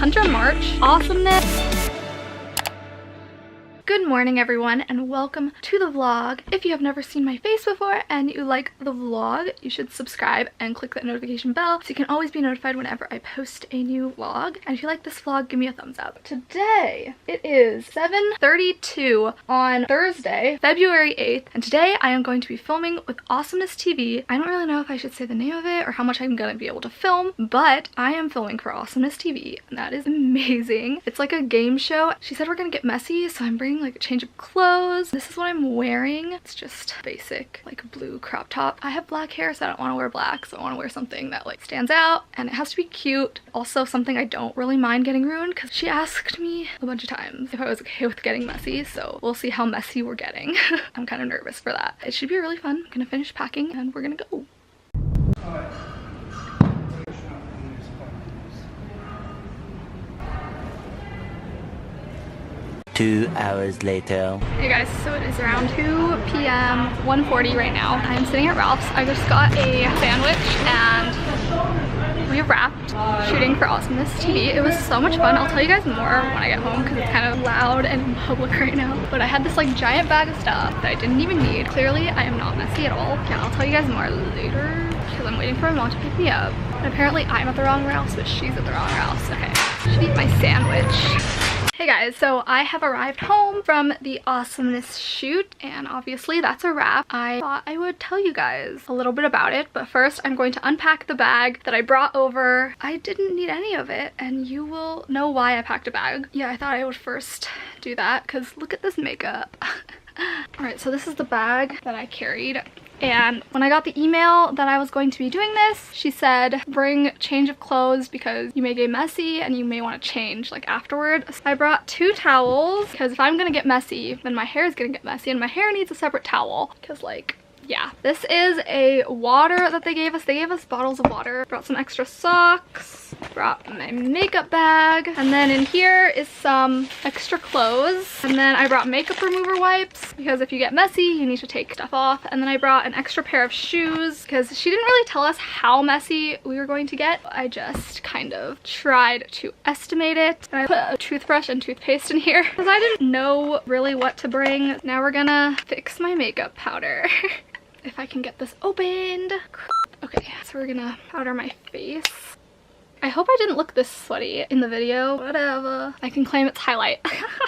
Hunter March, Awesomeness. Good morning everyone and welcome to the vlog. If you have never seen my face before and you like the vlog, you should subscribe and click that notification bell so you can always be notified whenever I post a new vlog. And if you like this vlog, give me a thumbs up. Today it is 7:32 on Thursday, February 8th, and today I am going to be filming with Awesomeness.tv. I don't really know if I should say the name of it or how much I'm gonna be able to film, but I am filming for Awesomeness.tv and that is amazing. It's like a game show. She said we're gonna get messy, so I'm bringing like a change of clothes. This is what I'm wearing. It's just basic, like a blue crop top. I have black hair, so I don't want to wear black, so I want to wear something that like stands out and it has to be cute. Also something I don't really mind getting ruined because she asked me a bunch of times if I was okay with getting messy, so we'll see how messy we're getting. I'm kind of nervous for that. It should be really fun. I'm gonna finish packing and we're gonna go. 2 hours later. Hey guys, so it is around 2 p.m. 1:40 right now. I'm sitting at Ralph's. I just got a sandwich and we wrapped shooting for Awesomeness.tv. It was so much fun. I'll tell you guys more when I get home because it's kind of loud and in public right now. But I had this like giant bag of stuff that I didn't even need. Clearly, I am not messy at all. Yeah, I'll tell you guys more later because I'm waiting for my mom to pick me up. And apparently I'm at the wrong Ralph's, but she's at the wrong Ralph's. Okay, should eat my sandwich. Hey guys, so I have arrived home from the Awesomeness shoot and obviously that's a wrap. I thought I would tell you guys a little bit about it, but first I'm going to unpack the bag that I brought over. I didn't need any of it and you will know why I packed a bag. Yeah, I thought I would first do that because look at this makeup. Alright, so this is the bag that I carried. And when I got the email that I was going to be doing this, she said bring change of clothes because you may get messy and you may want to change like afterward. So I brought 2 towels because if I'm gonna get messy, then my hair is gonna get messy and my hair needs a separate towel because like, yeah. This is a water that they gave us. They gave us bottles of water. Brought some extra socks. Brought my makeup bag. And then in here is some extra clothes. And then I brought makeup remover wipes because if you get messy, you need to take stuff off. And then I brought an extra pair of shoes because she didn't really tell us how messy we were going to get. I just kind of tried to estimate it. And I put a toothbrush and toothpaste in here because I didn't know really what to bring. Now we're gonna fix my makeup powder. If I can get this opened. Okay, so we're gonna powder my face. I hope I didn't look this sweaty in the video. Whatever. I can claim it's highlight.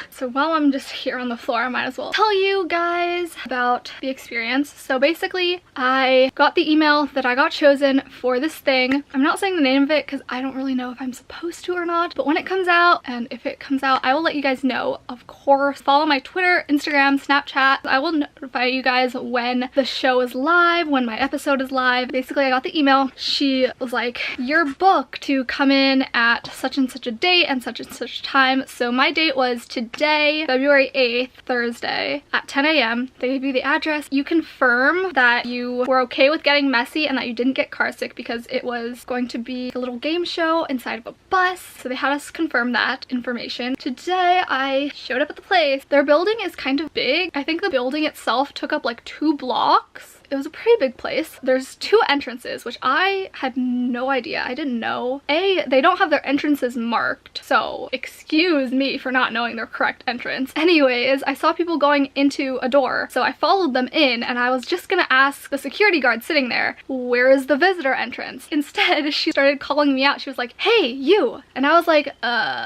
So while I'm just here on the floor, I might as well tell you guys about the experience. So basically, I got the email that I got chosen for this thing. I'm not saying the name of it because I don't really know if I'm supposed to or not. But when it comes out, and if it comes out, I will let you guys know. Of course, follow my Twitter, Instagram, Snapchat. I will notify you guys when the show is live, when my episode is live. Basically, I got the email. She was like, you're booked to come in at such and such a date and such time. So my date was today, February 8th, Thursday at 10 a.m. They gave you the address. You confirm that you were okay with getting messy and that you didn't get car sick because it was going to be a little game show inside of a bus. So they had us confirm that information. Today I showed up at the place. Their building is kind of big. I think the building itself took up like 2 blocks. It was a pretty big place. There's 2 entrances, which I had no idea. I didn't know. They don't have their entrances marked, so excuse me for not knowing their correct entrance. Anyways, I saw people going into a door, so I followed them in and I was just gonna ask the security guard sitting there, where is the visitor entrance? Instead, she started calling me out. She was like, hey, you. And I was like,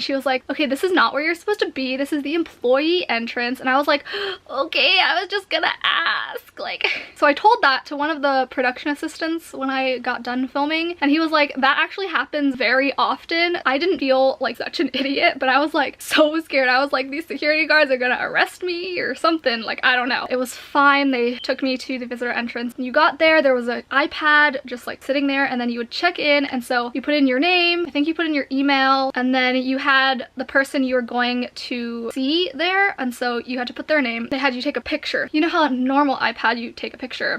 She was like, okay, this is not where you're supposed to be. This is the employee entrance. And I was like, okay, I was just gonna ask. Like, so I told that to one of the production assistants when I got done filming and he was like, that actually happens very often. I didn't feel like such an idiot, but I was like so scared. I was like, these security guards are gonna arrest me or something. Like, I don't know. It was fine. They took me to the visitor entrance. You got there, there was an iPad just like sitting there and then you would check in and so you put in your name, I think you put in your email, and then you had the person you were going to see there and so you had to put their name. They had you take a picture. You know how on a normal iPad you take a picture,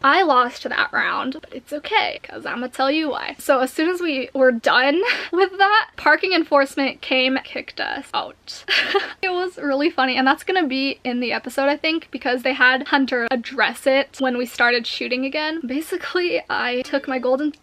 I lost that round, but it's okay because I'm gonna tell you why. So as soon as we were done with that, parking enforcement came, kicked us out. It was really funny, and that's gonna be in the episode, I think, because they had Hunter address it when we started shooting again. Basically, I took my golden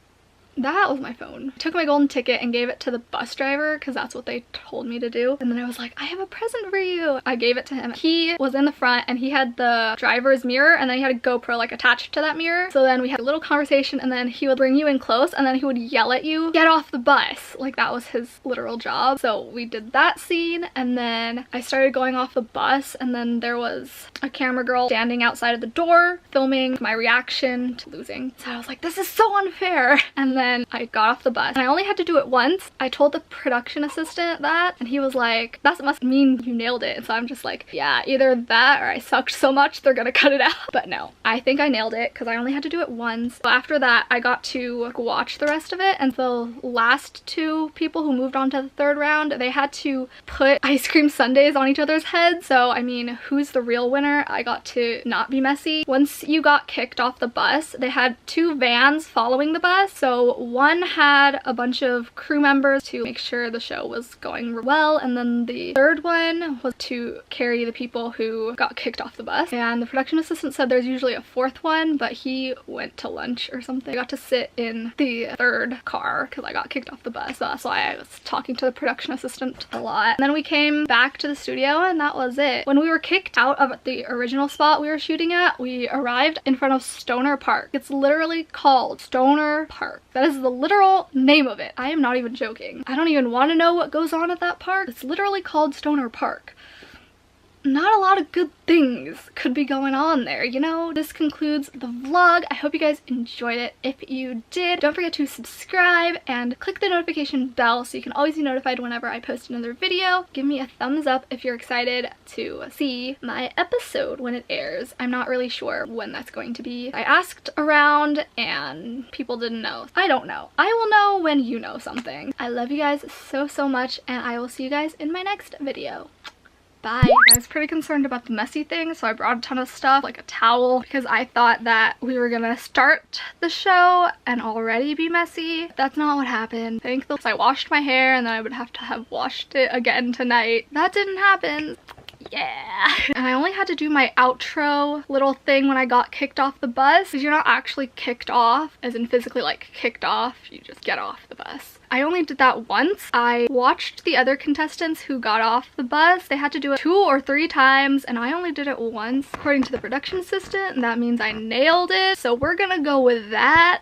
That was my phone. I took my golden ticket and gave it to the bus driver because that's what they told me to do. And then I was like, I have a present for you. I gave it to him. He was in the front and he had the driver's mirror, and then he had a GoPro like attached to that mirror. So then we had a little conversation, and then he would bring you in close, and then he would yell at you, get off the bus. Like, that was his literal job. So we did that scene, and then I started going off the bus, and then there was a camera girl standing outside of the door filming my reaction to losing. So I was like, this is so unfair. And then I got off the bus, and I only had to do it once. I told the production assistant that, and he was like, that must mean you nailed it. And so I'm just like, yeah, either that or I sucked so much they're gonna cut it out. But no, I think I nailed it because I only had to do it once. So after that, I got to watch the rest of it, and the last two people who moved on to the third round, they had to put ice cream sundaes on each other's heads. So I mean, who's the real winner? I got to not be messy. Once you got kicked off the bus, they had two vans following the bus. So one had a bunch of crew members to make sure the show was going well, and then the third one was to carry the people who got kicked off the bus. And the production assistant said there's usually a fourth one, but he went to lunch or something. I got to sit in the third car because I got kicked off the bus, so that's why I was talking to the production assistant a lot. And then we came back to the studio, and that was it. When we were kicked out of the original spot we were shooting at, we arrived in front of Stoner Park. It's literally called Stoner Park. That is the literal name of it. I am not even joking. I don't even want to know what goes on at that park. It's literally called Stoner Park. Not a lot of good things could be going on there, you know? This concludes the vlog. I hope you guys enjoyed it. If you did, don't forget to subscribe and click the notification bell so you can always be notified whenever I post another video. Give me a thumbs up if you're excited to see my episode when it airs. I'm not really sure when that's going to be. I asked around and people didn't know. I don't know. I will know when you know something. I love you guys so much, and I will see you guys in my next video. Bye. I was pretty concerned about the messy thing, so I brought a ton of stuff, like a towel, because I thought that we were gonna start the show and already be messy. That's not what happened. Thankfully, I washed my hair, and then I would have to have washed it again tonight. That didn't happen. Yeah. And I only had to do my outro little thing when I got kicked off the bus, because you're not actually kicked off, as in physically like kicked off, you just get off the bus. I only did that once. I watched the other contestants who got off the bus. They had to do it 2 or 3 times, and I only did it once. According to the production assistant, that means I nailed it. So we're gonna go with that.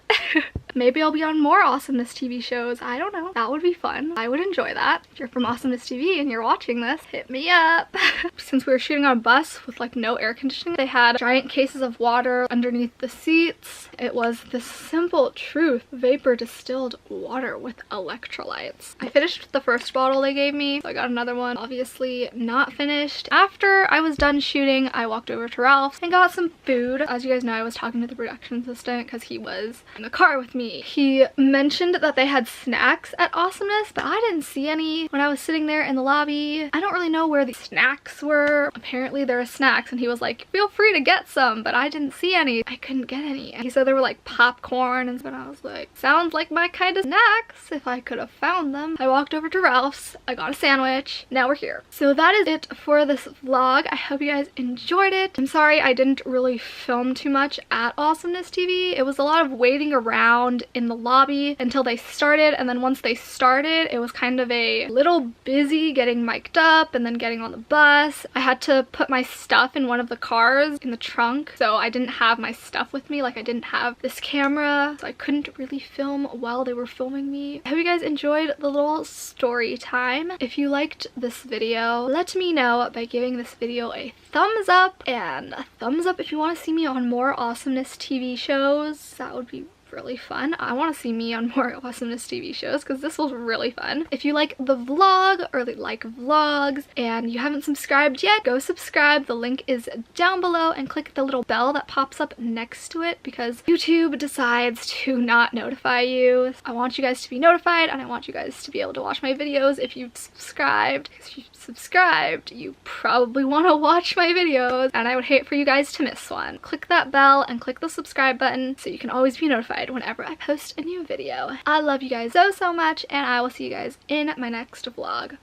Maybe I'll be on more Awesomeness TV shows. I don't know. That would be fun. I would enjoy that. If you're from Awesomeness TV and you're watching this, hit me up. Since we were shooting on a bus with like no air conditioning, they had giant cases of water underneath the seats. It was the simple truth. Vapor distilled water with electrolytes. I finished the first bottle they gave me, so I got another one. Obviously not finished. After I was done shooting, I walked over to Ralph's and got some food. As you guys know, I was talking to the production assistant because he was in the car with me. He mentioned that they had snacks at Awesomeness, but I didn't see any when I was sitting there in the lobby. I don't really know where the snacks were. Apparently there are snacks, and he was like, feel free to get some, but I didn't see any. I couldn't get any. And he said there were like popcorn, and I was like, sounds like my kind of snacks if I could have found them. I walked over to Ralph's. I got a sandwich. Now we're here. So that is it for this vlog. I hope you guys enjoyed it. I'm sorry I didn't really film too much at Awesomeness TV. It was a lot of waiting around in the lobby until they started, and then once they started, it was kind of a little busy getting mic'd up and then getting on the bus. I had to put my stuff in one of the cars in the trunk, so I didn't have my stuff with me. Like, I didn't have this camera, so I couldn't really film while they were filming me. I hope you guys enjoyed the little story time. If you liked this video, let me know by giving this video a thumbs up, and a thumbs up if you want to see me on more Awesomeness TV shows. That would be really fun. I want to see me on more Awesomeness TV shows because this was really fun. If you like the vlog or like vlogs and you haven't subscribed yet, go subscribe. The link is down below, and click the little bell that pops up next to it because YouTube decides to not notify you. I want you guys to be notified, and I want you guys to be able to watch my videos if you've subscribed. If you've subscribed, you probably want to watch my videos, and I would hate for you guys to miss one. Click that bell and click the subscribe button so you can always be notified whenever I post a new video. I love you guys so much, and I will see you guys in my next vlog.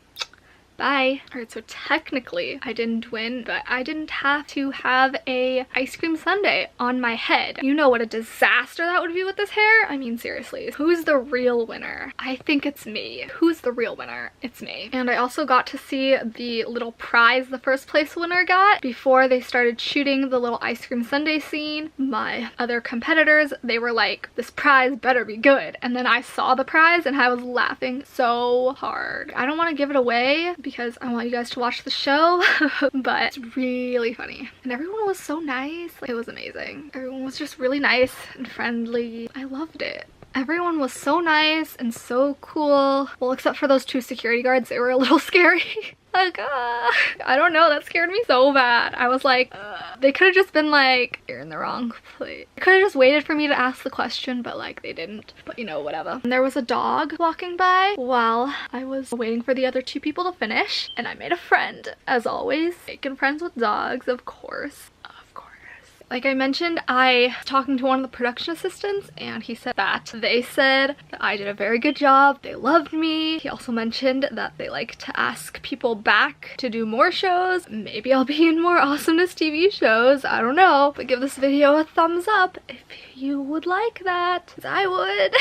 Bye. Alright, so technically I didn't win, but I didn't have to have a ice cream sundae on my head. You know what a disaster that would be with this hair? I mean, seriously, who's the real winner? I think it's me. Who's the real winner? It's me. And I also got to see the little prize the first place winner got before they started shooting the little ice cream sundae scene. My other competitors, they were like, this prize better be good. And then I saw the prize and I was laughing so hard. I don't want to give it away because I want you guys to watch the show, but it's really funny. And everyone was so nice. It was amazing. Everyone was just really nice and friendly. I loved it. Everyone was so nice and so cool. Well, except for those 2 security guards. They were a little scary. Like, I don't know, that scared me so bad. I was like, they could have just been like, you're in the wrong place. They could have just waited for me to ask the question, but like they didn't. But you know, whatever. And there was a dog walking by while I was waiting for the other 2 people to finish, and I made a friend. As always, making friends with dogs, of course. Like I mentioned, I was talking to one of the production assistants, and he said that they said that I did a very good job. They loved me. He also mentioned that they like to ask people back to do more shows. Maybe I'll be in more Awesomeness TV shows. I don't know. But give this video a thumbs up if you would like that, 'cause I would.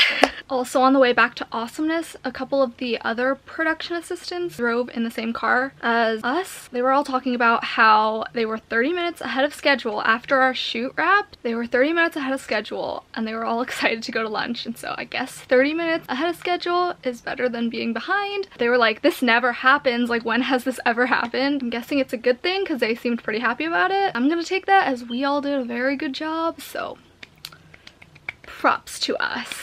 Also, on the way back to Awesomeness, a couple of the other production assistants drove in the same car as us. They were all talking about how they were 30 minutes ahead of schedule after our shoot wrapped. They were 30 minutes ahead of schedule, and they were all excited to go to lunch. And so I guess 30 minutes ahead of schedule is better than being behind. They were like, this never happens. Like, when has this ever happened? I'm guessing it's a good thing because they seemed pretty happy about it. I'm gonna take that as we all did a very good job. So props to us.